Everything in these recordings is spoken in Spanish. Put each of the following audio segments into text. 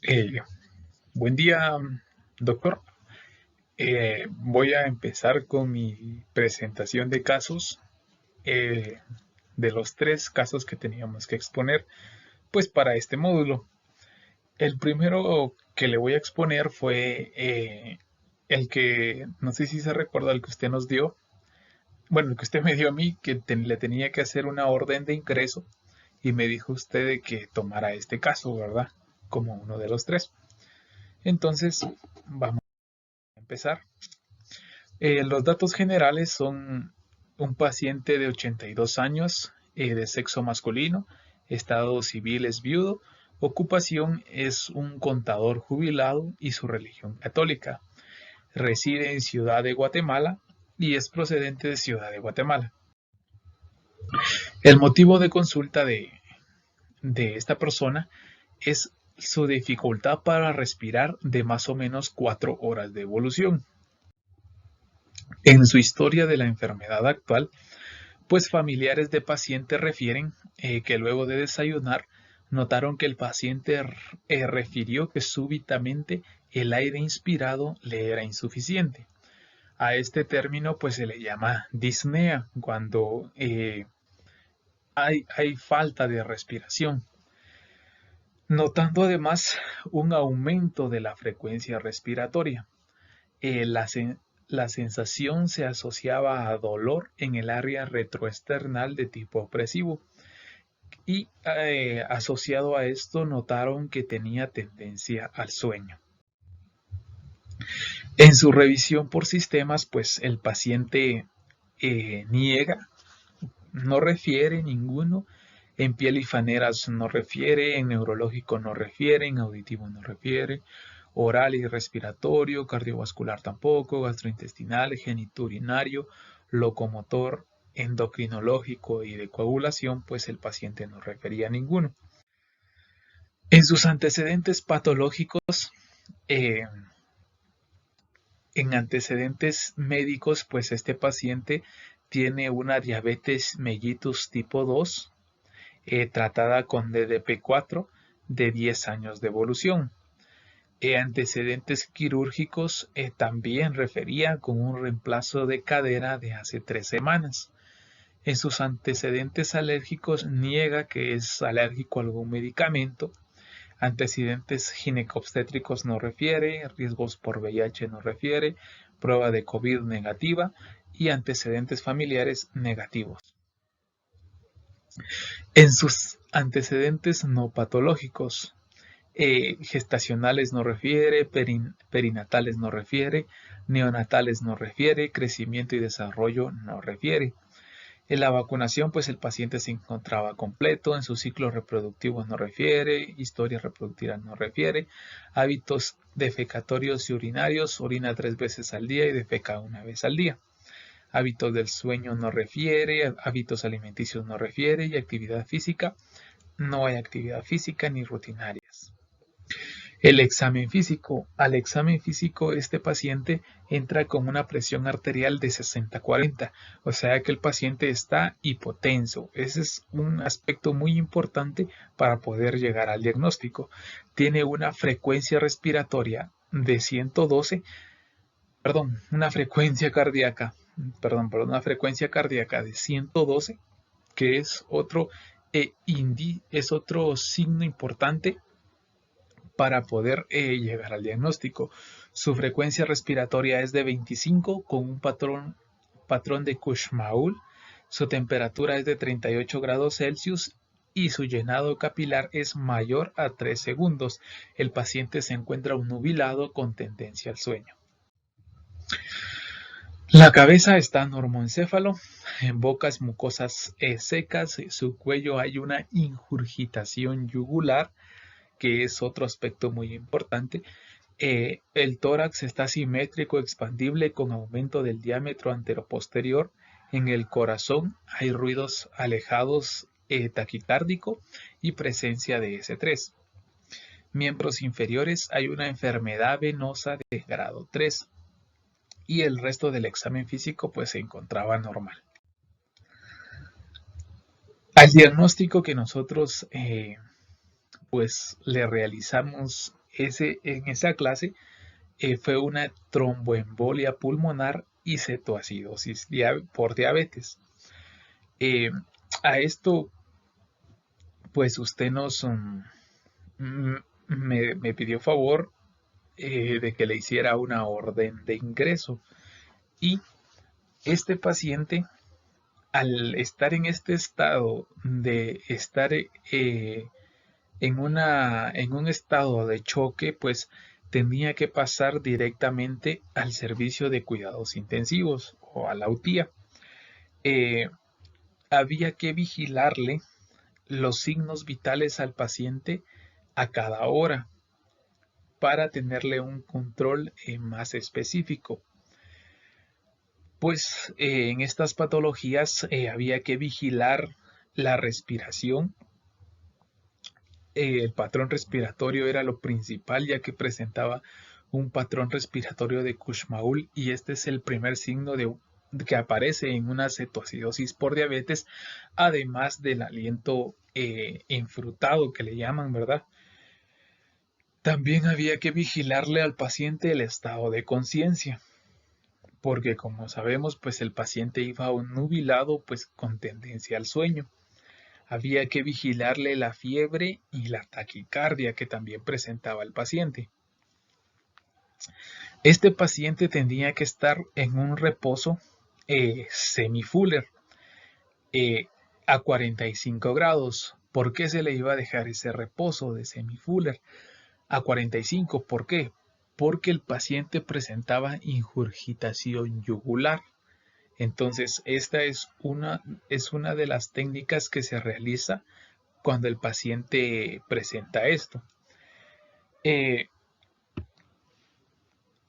Eh, Buen día, doctor. Voy a empezar con mi presentación de casos, eh, de los tres casos que teníamos que exponer, pues para este módulo. El primero que le voy a exponer fue el que, no sé si se recuerda, el que usted nos dio, bueno, el que usted me dio a mí, que le tenía que hacer una orden de ingreso y me dijo usted de que tomara este caso, ¿verdad? Como uno de los tres. Entonces, vamos a empezar. Los datos generales son un paciente de 82 años, de sexo masculino, estado civil es viudo, ocupación es un contador jubilado y su religión católica. Reside en Ciudad de Guatemala y es procedente de Ciudad de Guatemala. El motivo de consulta de esta persona es su dificultad para respirar de más o menos 4 horas de evolución. En su historia de la enfermedad actual, pues familiares de paciente refieren que luego de desayunar notaron que el paciente refirió que súbitamente el aire inspirado le era insuficiente. A este término pues se le llama disnea cuando hay falta de respiración, notando además un aumento de la frecuencia respiratoria. Eh, la, la sensación se asociaba a dolor en el área retroesternal de tipo opresivo y asociado a esto notaron que tenía tendencia al sueño. En su revisión por sistemas, pues el paciente niega, no refiere ninguno, en piel y faneras no refiere, en neurológico no refiere, en auditivo no refiere, oral y respiratorio, cardiovascular tampoco, gastrointestinal, geniturinario, locomotor, endocrinológico y de coagulación, pues el paciente no refería a ninguno. En sus antecedentes patológicos, eh, en antecedentes médicos, pues este paciente tiene una diabetes mellitus tipo 2, tratada con DDP4 de 10 años de evolución. Antecedentes quirúrgicos, también refería con un reemplazo de cadera de hace 3 semanas. En sus antecedentes alérgicos niega que es alérgico a algún medicamento. Antecedentes ginecobstétricos no refiere, riesgos por VIH no refiere, prueba de COVID negativa y antecedentes familiares negativos. En sus antecedentes no patológicos, gestacionales no refiere, perinatales no refiere, neonatales no refiere, crecimiento y desarrollo no refiere. En la vacunación, pues el paciente se encontraba completo, en su ciclo reproductivo no refiere, historia reproductiva no refiere, hábitos defecatorios y urinarios, orina 3 veces al día y defeca 1 vez al día. Hábitos del sueño no refiere, hábitos alimenticios no refiere y actividad física, no hay actividad física ni rutinarias. El examen físico. Al examen físico este paciente entra con una presión arterial de 60-40, o sea que el paciente está hipotenso. Ese es un aspecto muy importante para poder llegar al diagnóstico. Tiene una frecuencia respiratoria de 112, una frecuencia cardíaca, una frecuencia cardíaca de 112, que es es otro signo importante para poder llegar al diagnóstico. Su frecuencia respiratoria es de 25 con un patrón de Kussmaul. Su temperatura es de 38 grados Celsius y su llenado capilar es mayor a 3 segundos. El paciente se encuentra nubilado con tendencia al sueño. La cabeza está normoencéfalo, en bocas mucosas secas, su cuello hay una ingurgitación yugular, que es otro aspecto muy importante. El tórax está simétrico, expandible, con aumento del diámetro anteroposterior. En el corazón hay ruidos alejados, taquicárdico y presencia de S3. Miembros inferiores hay una enfermedad venosa de grado 3 y el resto del examen físico pues se encontraba normal. Al diagnóstico que nosotros pues le realizamos en esa clase fue una tromboembolia pulmonar y cetoacidosis por diabetes. A esto, pues usted me pidió favor de que le hiciera una orden de ingreso. Y este paciente, al estar en este estado de estar en un estado de choque, pues tenía que pasar directamente al servicio de cuidados intensivos o a la UTIA. Había que vigilarle los signos vitales al paciente a cada hora para tenerle un control más específico. Pues en estas patologías había que vigilar la respiración. El patrón respiratorio era lo principal, ya que presentaba un patrón respiratorio de Kussmaul, y este es el primer signo que aparece en una cetoacidosis por diabetes, además del aliento enfrutado que le llaman, ¿verdad? También había que vigilarle al paciente el estado de conciencia, porque como sabemos, pues el paciente iba nubilado, pues con tendencia al sueño. Había que vigilarle la fiebre y la taquicardia que también presentaba el paciente. Este paciente tendría que estar en un reposo semifuller a 45 grados. ¿Por qué se le iba a dejar ese reposo de semifuller a 45? ¿Por qué? Porque el paciente presentaba ingurgitación yugular. Entonces, esta es una de las técnicas que se realiza cuando el paciente presenta esto.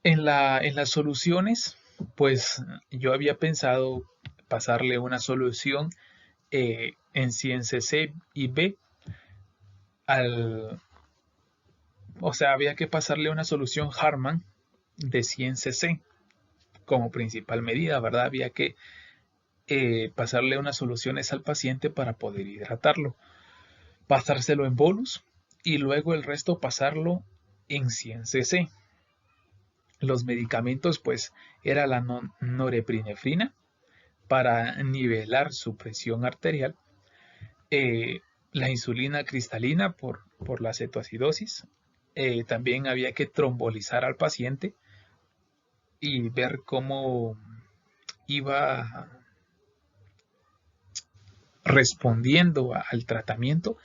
En las soluciones, pues yo había pensado pasarle una solución en 100 cc y B o sea, había que pasarle una solución Harman de 100 cc como principal medida, ¿verdad? Había que pasarle unas soluciones al paciente para poder hidratarlo, pasárselo en bolus y luego el resto pasarlo en 100 cc. Los medicamentos pues era la norepinefrina para nivelar su presión arterial, la insulina cristalina por la cetoacidosis, también había que trombolizar al paciente y ver cómo iba respondiendo al tratamiento.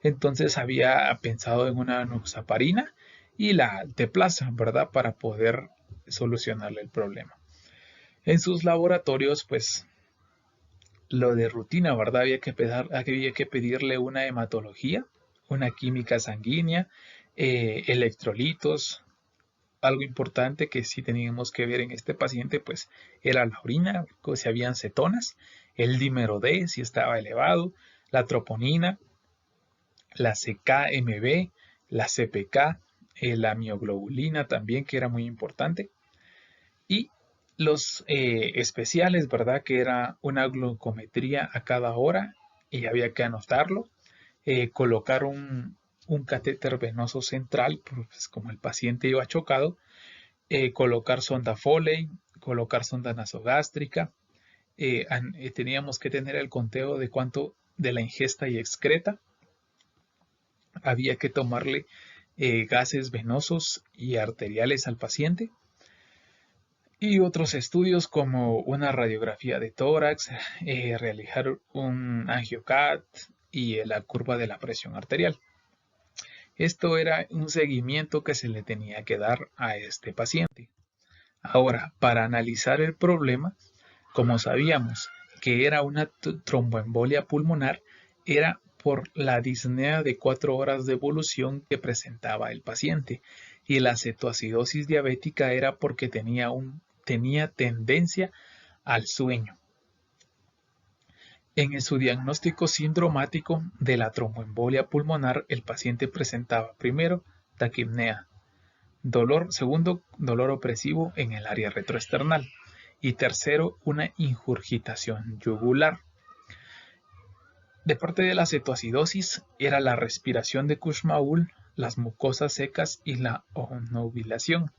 Entonces había pensado en una noxaparina y la alteplasa, ¿verdad? Para poder solucionarle el problema. En sus laboratorios, pues lo de rutina, ¿verdad? Había que pedirle una hematología, una química sanguínea, electrolitos. Algo importante que sí teníamos que ver en este paciente, pues era la orina, si habían cetonas, el dímero D, si estaba elevado, la troponina, la CKMB, la CPK, la mioglobulina también, que era muy importante, y los especiales, ¿verdad? Que era una glucometría a cada hora y había que anotarlo, colocar un catéter venoso central, pues como el paciente iba chocado, colocar sonda Foley, colocar sonda nasogástrica, teníamos que tener el conteo de cuánto de la ingesta y excreta, había que tomarle gases venosos y arteriales al paciente, y otros estudios como una radiografía de tórax, realizar un angiocat y la curva de la presión arterial. Esto era un seguimiento que se le tenía que dar a este paciente. Ahora, para analizar el problema, como sabíamos que era una tromboembolia pulmonar, era por la disnea de 4 horas de evolución que presentaba el paciente, y la cetoacidosis diabética era porque tenía tendencia al sueño. En su diagnóstico sindromático de la tromboembolia pulmonar, el paciente presentaba primero taquipnea, segundo, dolor opresivo en el área retroesternal, y tercero, una ingurgitación yugular. De parte de la cetoacidosis era la respiración de Kussmaul las mucosas secas y la obnubilación.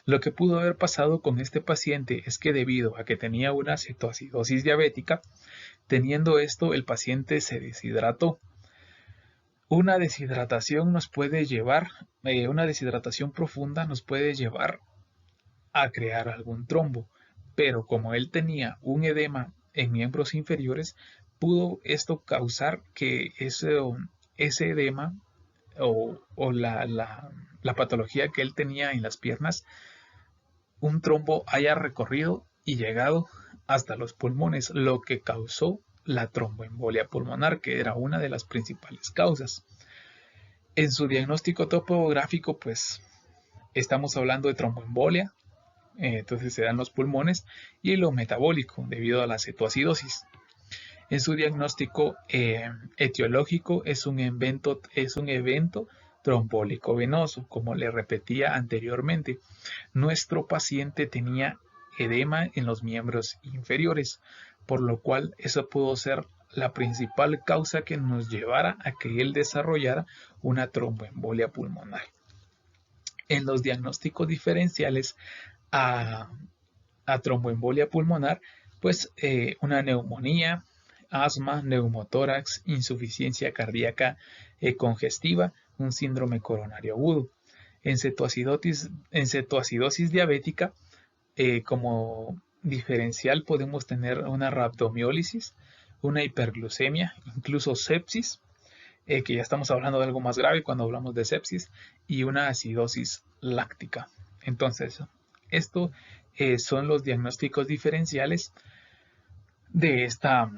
Lo que pudo haber pasado con este paciente es que debido a que tenía una cetoacidosis diabética, teniendo esto el paciente se deshidrató. Una deshidratación nos puede llevar, una deshidratación profunda nos puede llevar a crear algún trombo, pero como él tenía un edema en miembros inferiores, pudo esto causar que ese edema o la patología que él tenía en las piernas, un trombo haya recorrido y llegado hasta los pulmones, lo que causó la tromboembolia pulmonar, que era una de las principales causas. En su diagnóstico topográfico, pues estamos hablando de tromboembolia, entonces se dan los pulmones, y lo metabólico debido a la cetoacidosis. En su diagnóstico etiológico es un evento trombólico venoso, como le repetía anteriormente. Nuestro paciente tenía edema en los miembros inferiores, por lo cual eso pudo ser la principal causa que nos llevara a que él desarrollara una tromboembolia pulmonar. En los diagnósticos diferenciales a tromboembolia pulmonar, pues una neumonía, asma, neumotórax, insuficiencia cardíaca congestiva, un síndrome coronario agudo. En cetoacidosis diabética, como diferencial podemos tener una rhabdomiólisis, una hiperglucemia, incluso sepsis, que ya estamos hablando de algo más grave cuando hablamos de sepsis, y una acidosis láctica. Entonces, esto son los diagnósticos diferenciales de esta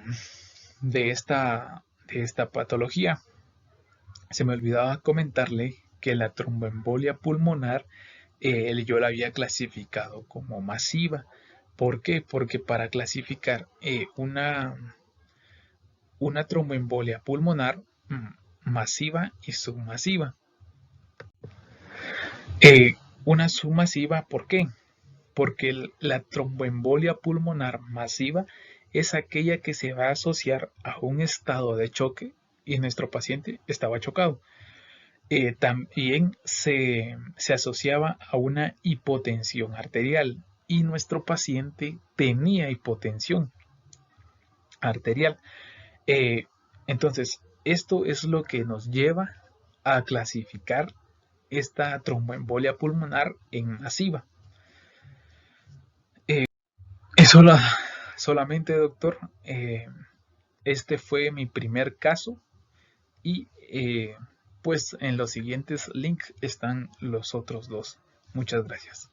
patología. Se me olvidaba comentarle que la tromboembolia pulmonar yo la había clasificado como masiva. ¿Por qué? Porque para clasificar una tromboembolia pulmonar masiva y submasiva. Una submasiva, ¿por qué? Porque la tromboembolia pulmonar masiva es aquella que se va a asociar a un estado de choque y nuestro paciente estaba chocado. También se asociaba a una hipotensión arterial y nuestro paciente tenía hipotensión arterial. Entonces, esto es lo que nos lleva a clasificar esta tromboembolia pulmonar en masiva. Eso solamente, doctor. Este fue mi primer caso y pues en los siguientes links están los otros dos. Muchas gracias.